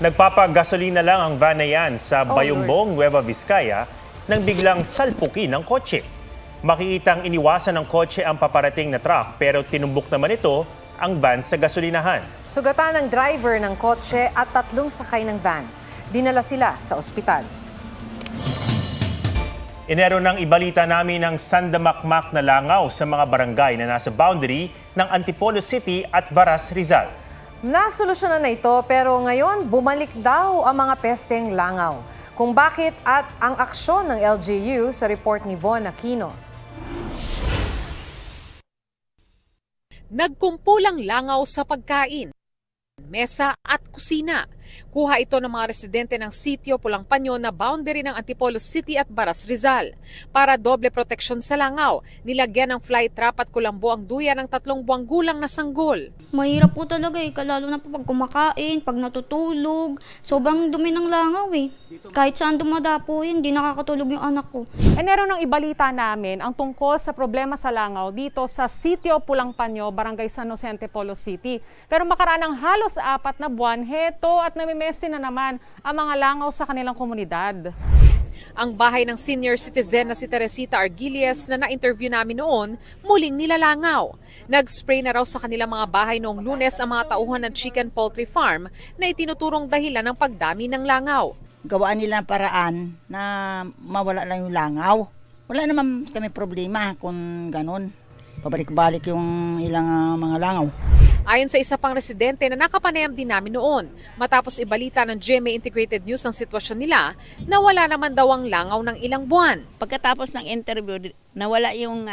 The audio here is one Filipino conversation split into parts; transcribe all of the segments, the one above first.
Nagpapagasolina lang ang van na yan sa Bayumbong, Nueva Vizcaya nang biglang salpukin ng kotse. Makikitang iniwasan ng kotse ang paparating na truck pero tinumbok naman ito ang van sa gasolinahan. Sugatan ng driver ng kotse at 3 sakay ng van. Dinala sila sa ospital. Inero ng ibalita namin ang sandamakmak na langaw sa mga barangay na nasa boundary ng Antipolo City at Baras, Rizal. Nasolusyonan na ito pero ngayon bumalik daw ang mga pesteng langaw. Kung bakit at ang aksyon ng LGU sa report ni Von Aquino. Nagkumpulang langaw sa pagkain, mesa at kusina. Kuha ito ng mga residente ng sitio Pulang Panyo na boundary ng Antipolo City at Baras, Rizal. Para doble proteksyon sa langaw, nilagyan ng fly trap at kulambo ang duya ng 3 buwang gulang na sanggol. Mahirap po talaga lalo na po pag kumakain, pag natutulog. Sobrang dumi ng langaw Kahit saan dumadapo hindi nakakatulog yung anak ko. Enero ng ibalita namin ang tungkol sa problema sa langaw dito sa sitio Pulang Panyo, Barangay San Jose, Antipolo City. Pero makaraan ng halos 4 na buwan, heto at namimesti na naman ang mga langaw sa kanilang komunidad. Ang bahay ng senior citizen na si Teresita Argilies na na-interview namin noon, muling nilalangaw. Nag-spray na raw sa kanilang mga bahay noong Lunes ang mga tauhan ng chicken poultry farm na itinuturong dahilan ng pagdami ng langaw. Gawaan nila paraan na mawala lang yung langaw. Wala naman kami problema kung ganun. Pabalik-balik yung ilang mga langaw. Ayon sa isa pang residente na nakapanayam din namin noon, matapos ibalita ng GMA Integrated News ang sitwasyon nila, nawala naman daw ang langaw ng ilang buwan. Pagkatapos ng interview, nawala yung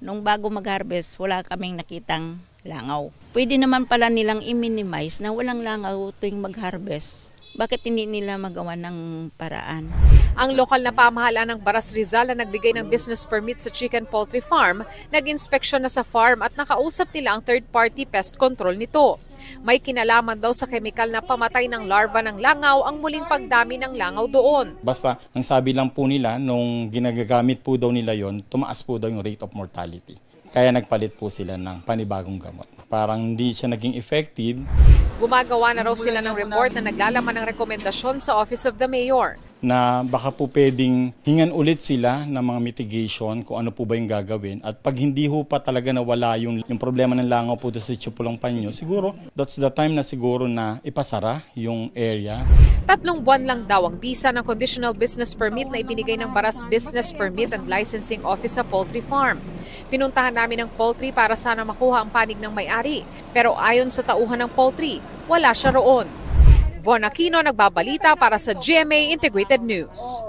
nung bago mag-harvest, wala kaming nakitang langaw. Pwede naman pala nilang i-minimize na walang langaw tuwing mag-harvest. Bakit hindi nila magawa ng paraan? Ang lokal na pamahalaan ng Baras, Rizal na nagbigay ng business permit sa chicken poultry farm, nag-inspeksyon na sa farm at nakausap nila ang third-party pest control nito. May kinalaman daw sa kemikal na pamatay ng larva ng langaw ang muling pagdami ng langaw doon. Basta ang sabi lang po nila, nung ginagamit po daw nila yon, tumaas po daw yung rate of mortality. Kaya nagpalit po sila ng panibagong gamot. Parang hindi siya naging effective. Gumagawa na raw sila ng report na naglalaman ng rekomendasyon sa Office of the Mayor. Na baka po pwedeng hingan ulit sila ng mga mitigation kung ano po ba yung gagawin. At pag hindi ho pa talaga nawala yung problema ng langaw po sa Pulang Panyo, siguro that's the time na siguro na ipasara yung area. 3 buwan lang daw ang bisa ng conditional business permit na ibinigay ng Baras Business Permit and Licensing Office sa poultry farm. Pinuntahan namin ang poultry para sana makuha ang panig ng may-ari. Pero ayon sa tauhan ng poultry, wala siya roon. Von Aquino nagbabalita para sa GMA Integrated News.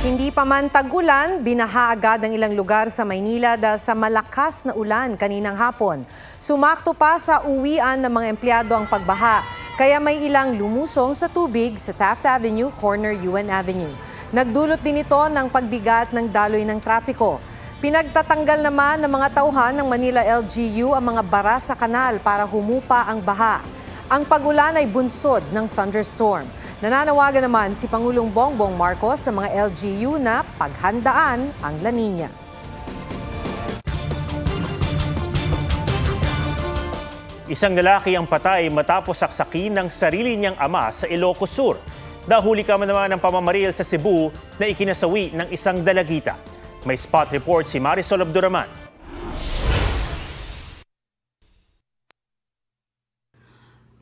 Hindi pa man tag-ulan, binaha agad ang ilang lugar sa Maynila dahil sa malakas na ulan kaninang hapon. Sumakto pa sa uwian ng mga empleyado ang pagbaha, kaya may ilang lumusong sa tubig sa Taft Avenue, corner UN Avenue. Nagdulot din ito ng pagbigat ng daloy ng trapiko. Pinagtatanggal naman ng mga tauhan ng Manila LGU ang mga bara sa kanal para humupa ang baha. Ang pag-ulan ay bunsod ng thunderstorm. Nananawagan naman si Pangulong Bongbong Marcos sa mga LGU na paghandaan ang La Nina. Isang lalaki ang patay matapos saksakin ng sarili niyang ama sa Ilocos Sur. Nahuli ka naman ng pamamaril sa Cebu na ikinasawi ng isang dalagita. May spot report si Marisol Abduraman.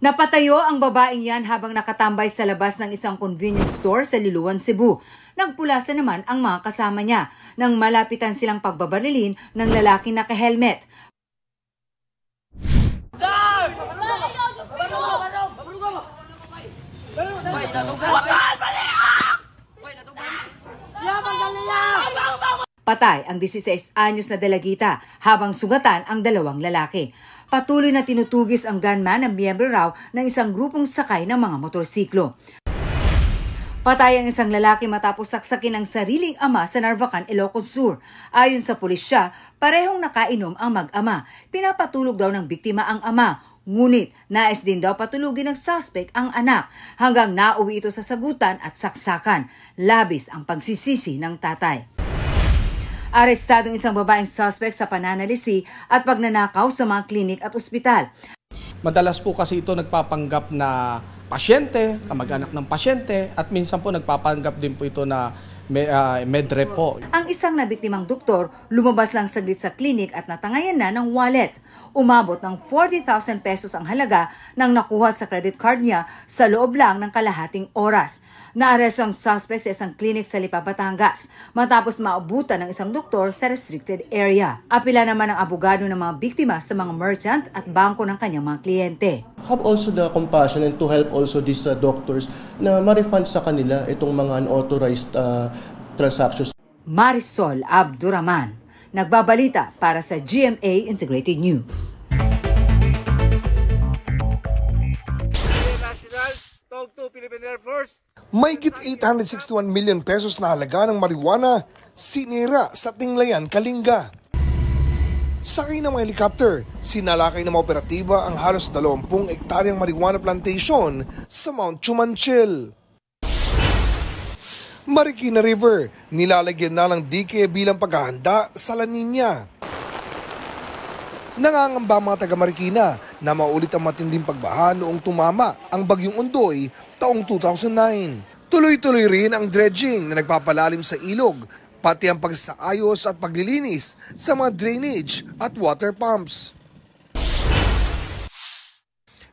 Napatayo ang babaeng yan habang nakatambay sa labas ng isang convenience store sa Liloan, Cebu. Nagpulasa naman ang mga kasama niya nang malapitan silang pagbabarilin ng lalaking naka-helmet. Patay ang 16 anyos na dalagita habang sugatan ang 2 lalaki. Patuloy na tinutugis ang gunman na miyembro raw ng isang grupong sakay ng mga motorsiklo. Patay ang isang lalaki matapos saksakin ang sariling ama sa Narvacan, Ilocos Sur. Ayon sa pulisya, parehong nakainom ang mag-ama. Pinapatulog daw ng biktima ang ama. Ngunit nais din daw patulugin ng suspect ang anak hanggang nauwi ito sa sagutan at saksakan. Labis ang pagsisisi ng tatay. Arestadong isang babaeng suspect sa pananalisi at pagnanakaw sa mga klinik at ospital. Madalas po kasi ito nagpapanggap na pasyente, kamag-anak ng pasyente, at minsan po nagpapanggap din po ito na medrep po. Ang isang nabiktimang doktor lumabas lang saglit sa klinik at natangayan na ng wallet. Umabot ng 40,000 pesos ang halaga ng nakuha sa credit card niya sa loob lang ng kalahating oras. Naaresto ang suspect sa isang klinik sa Lipa, Batangas matapos maabutan ng isang doktor sa restricted area. Apila naman ang abogado ng mga biktima sa mga merchant at bangko ng kanyang mga kliyente. Have also the compassion and to help also these doctors na ma-refund sa kanila itong mga unauthorized transactions. Marisol Abduraman, nagbabalita para sa GMA Integrated News. Mahigit 861 million pesos na halaga ng marijuana sinira sa Tinglayan, Kalinga. Sakay ng mga helicopter, sinalakay ng mga operatiba ang halos 20 ektaryang marijuana plantation sa Mount Chumanchil. Marikina River, nilalagyan na ng dike bilang paghahanda sa La Nina. Nangangamba mga taga Marikina na maulit ang matinding pagbaha noong tumama ang Bagyong Ondoy taong 2009. Tuloy-tuloy rin ang dredging na nagpapalalim sa ilog, pati ang pagsaayos at paglilinis sa mga drainage at water pumps.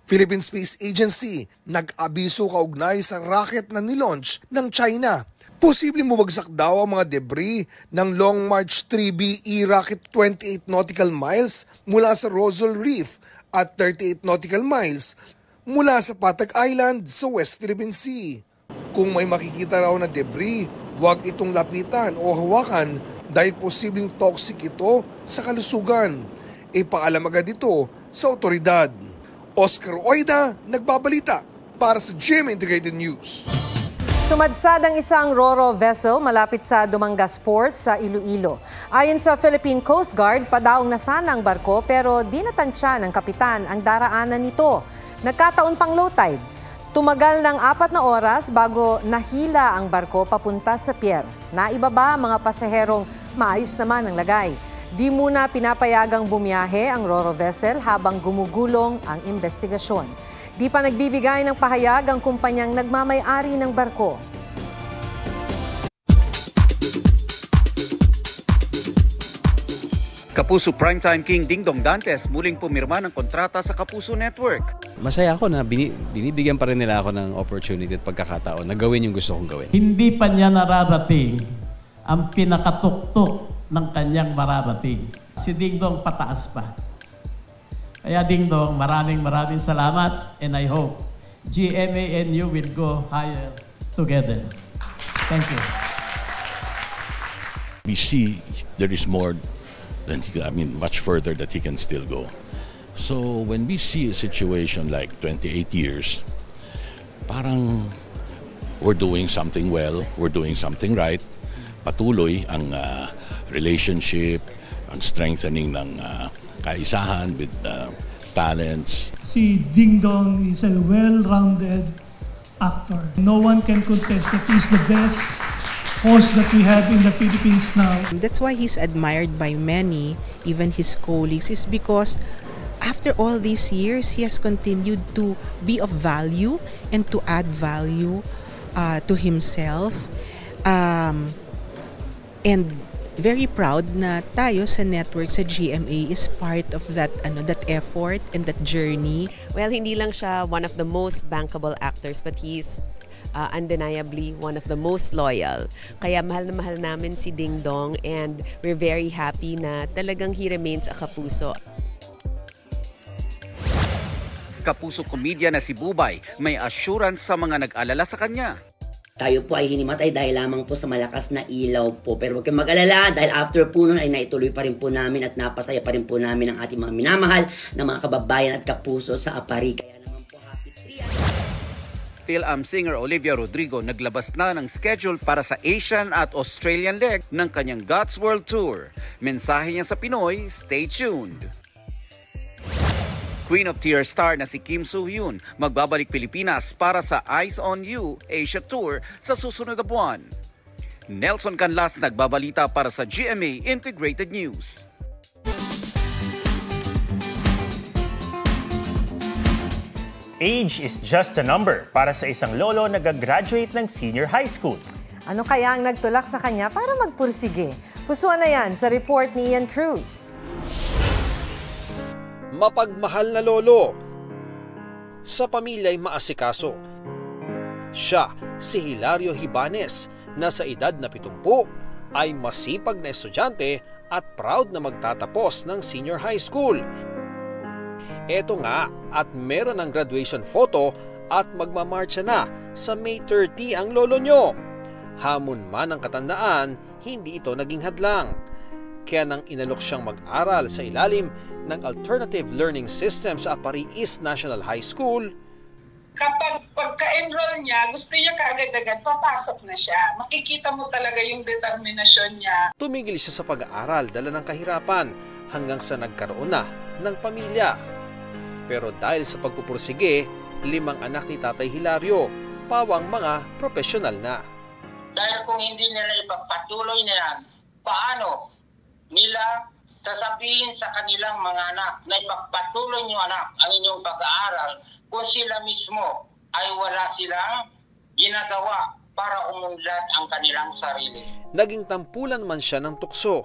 Philippine Space Agency nag-abiso kaugnay sa rocket na nilaunch ng China. Posibleng bumagsak daw ang mga debris ng Long March 3B E-rocket 28 nautical miles mula sa Rosal Reef at 38 nautical miles mula sa Patag Island sa West Philippine Sea. Kung may makikita raw na debris, huwag itong lapitan o hawakan dahil posibleng toxic ito sa kalusugan. Ipaalam agad ito sa otoridad. Oscar Oida, nagbabalita para sa GMA Integrated News. Sumadsad ang isang Ro-Ro vessel malapit sa Dumangas Port sa Iloilo. Ayon sa Philippine Coast Guard, padaong na sana ang barko pero di natansya ng kapitan ang daraanan nito. Nagkataon pang low tide. Tumagal ng 4 na oras bago nahila ang barko papunta sa pier. Naibaba mga pasaherong maayos naman ang lagay. Di muna pinapayagang bumiyahe ang Ro-Ro vessel habang gumugulong ang investigasyon. Di pa nagbibigay ng pahayag ang kumpanyang nagmamay-ari ng barko. Kapuso Primetime King Dingdong Dantes muling pumirma ng kontrata sa Kapuso Network. Masaya ako na binibigyan pa rin nila ako ng opportunity at pagkakataon na gawin yung gusto kong gawin. Hindi pa niya nararating ang pinakatuktok ng kanyang mararating. Si Dingdong pataas pa. Kaya Dingdong, maraming salamat and I hope GMA and you will go higher together. Thank you. We see there is more than much further that he can still go. So when we see a situation like 28 years, parang we're doing something well, we're doing something right. Patuloy ang relationship, ang strengthening ng kaisahan with talents. Si Dingdong is a well-rounded actor. No one can contest that he's the best host that we have in the Philippines now. That's why he's admired by many, even his colleagues, is because after all these years, he has continued to be of value and to add value to himself. And very proud na tayo sa network sa GMA is part of that that effort and that journey. Well, hindi lang siya one of the most bankable actors, but he's undeniably one of the most loyal. Kaya mahal na mahal namin si Dingdong and we're very happy na talagang he remains a kapuso. Kapuso komedya na si Bubay may assurance sa mga nag-alala sa kanya. Tayo po ay hinimatay dahil lamang po sa malakas na ilaw po. Pero huwag kayong mag-alala dahil after po nun ay naituloy pa rin po namin at napasaya pa rin po namin ang ating mga minamahal na mga kababayan at kapuso sa Apari. Kaya naman po happy Phil-Am singer Olivia Rodrigo naglabas na ng schedule para sa Asian at Australian leg ng kanyang God's World Tour. Mensahe niya sa Pinoy, stay tuned. Queen of Tears star na si Kim Soo-hyun magbabalik Pilipinas para sa Eyes on You Asia Tour sa susunod na buwan. Nelson Canlas nagbabalita para sa GMA Integrated News. Age is just a number para sa isang lolo na gagraduate ng senior high school. Ano kaya ang nagtulak sa kanya para magpursige? Pusuan na yan sa report ni Ian Cruz. Mapagmahal na lolo. Sa pamilya'y maasikaso. Siya, si Hilario Hibanes, na sa edad na 70 ay masipag na estudyante at proud na magtatapos ng senior high school. Eto nga at meron ng graduation photo at magmamarcha na sa May 30 ang lolo nyo. Hamon man ang katandaan, hindi ito naging hadlang. Kaya nang inalok siyang mag-aral sa ilalim ng Alternative Learning System sa Apari East National High School, kapag pagka-enroll niya, gusto niya kaagad-agad, papasok na siya. Makikita mo talaga yung determinasyon niya. tumigil siya sa pag-aaral dala ng kahirapan hanggang sa nagkaroon na ng pamilya. Pero dahil sa pagpupursige, 5 anak ni Tatay Hilario, pawang mga profesional na. Dahil kung hindi nila ipagpatuloy na yan, paano nila sasabihin sa kanilang mga anak na ipagpatuloy niyo anak ang inyong pag-aaral kung sila mismo ay wala silang ginagawa para umunlad ang kanilang sarili. Naging tampulan man siya ng tukso.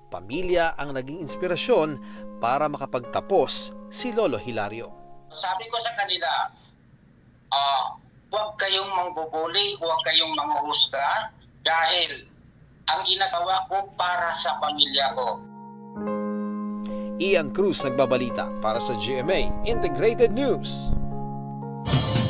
Pamilya ang naging inspirasyon para makapagtapos si Lolo Hilario. Sabi ko sa kanila, huwag kayong mangbubuli, huwag kayong manguhusga dahil ang ginagawa ko para sa pamilya ko. Ian Cruz nagbabalita para sa GMA Integrated News.